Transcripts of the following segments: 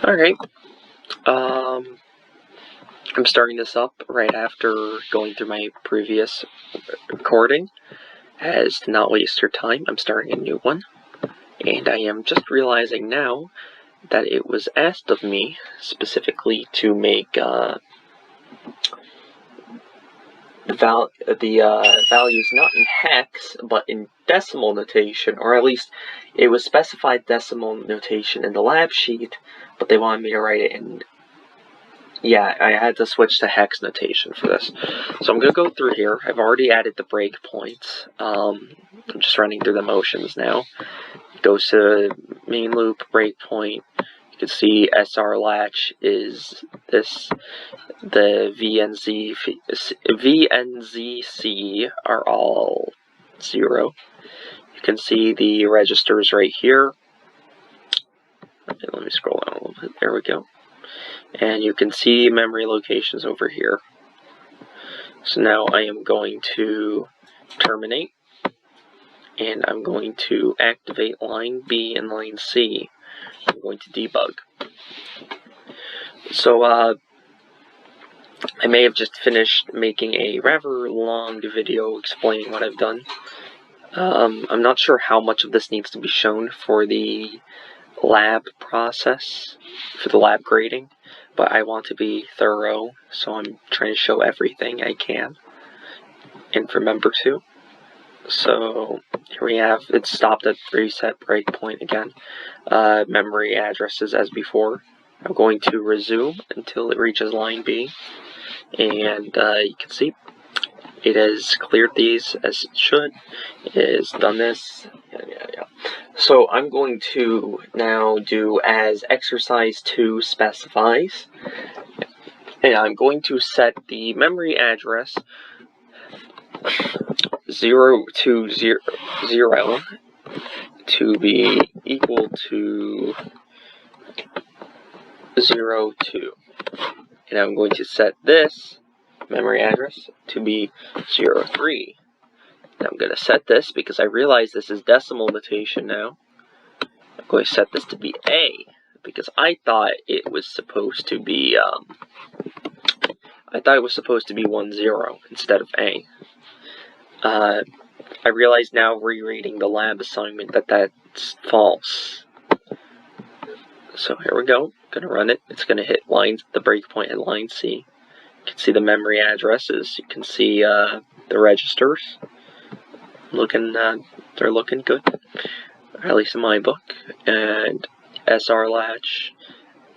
Alright, I'm starting this up right after going through my previous recording. As to not waste your time, I'm starting a new one. And I am just realizing now that it was asked of me specifically to make the values not in hex, but in decimal notation, or at least it was specified decimal notation in the lab sheet, but they wanted me to write it in, yeah, I had to switch to hex notation for this. So I'm going to go through here. I've already added the breakpoints. I'm just running through the motions now. It goes to main loop, breakpoint. You can see SR latch is this. The VNZC are all 0. You can see the registers right here. Okay, let me scroll down a little bit. There we go. And you can see memory locations over here. So now I am going to terminate, and I'm going to activate line B and line C. I'm going to debug. So I may have just finished making a rather long video explaining what I've done. I'm not sure how much of this needs to be shown for the lab process, for the lab grading, but I want to be thorough, so I'm trying to show everything I can and remember to. So here we have, it stopped at reset breakpoint again. Memory addresses as before. I'm going to resume until it reaches line B, and you can see it has cleared these as it should. It has done this. So I'm going to now do as exercise 2 specifies, and I'm going to set the memory address 020 to be equal to 02, and I'm going to set this memory address to be 03. And I'm going to set this, because I realize this is decimal notation now, I'm going to set this to be A, because I thought it was supposed to be 10 instead of A. I realize now, rereading the lab assignment, that that's false. So here we go. I'm going to run it. It's going to hit the breakpoint at line C. You can see the memory addresses. You can see the registers. They're looking good, or at least in my book. And SR latch,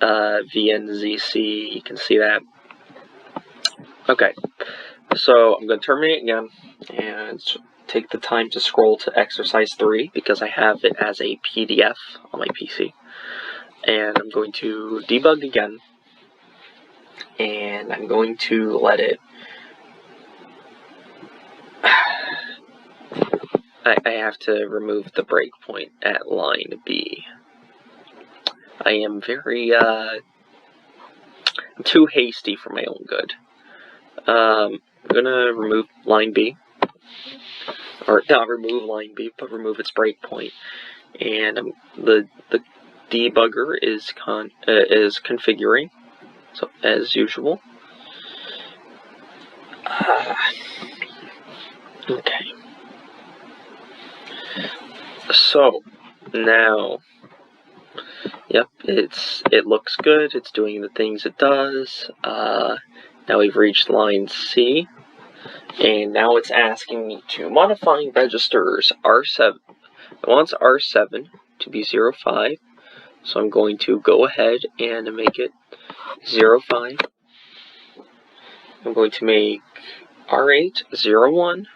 VNZC, you can see that. Okay, so I'm going to terminate again and take the time to scroll to exercise 3, because I have it as a PDF on my PC. And I'm going to debug again, and I'm going to let it. I have to remove the breakpoint at line B. I am very, I'm too hasty for my own good. I'm gonna remove line B, or not remove line B, but remove its breakpoint. And the debugger is configuring, so as usual. Okay. So now, yep, it looks good. It's doing the things it does. Now we've reached line C, and now it's asking me to modify registers R7. It wants R7 to be 05, so I'm going to go ahead and make it 05. I'm going to make R8 01.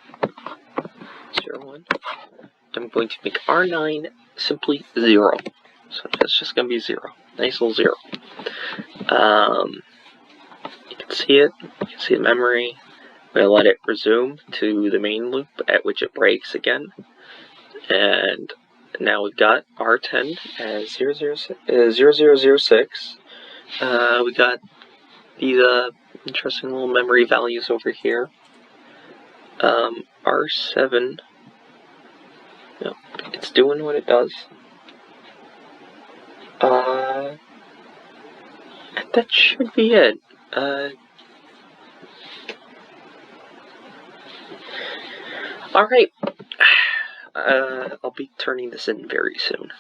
I'm going to make R9 simply 0. So that's just going to be 0. Nice little 0. You can see it. You can see the memory. I'm going to let it resume to the main loop, at which it breaks again. And now we've got R10 as 0006. We got these interesting little memory values over here. R7. Yep, it's doing what it does. that should be it. Alright. I'll be turning this in very soon.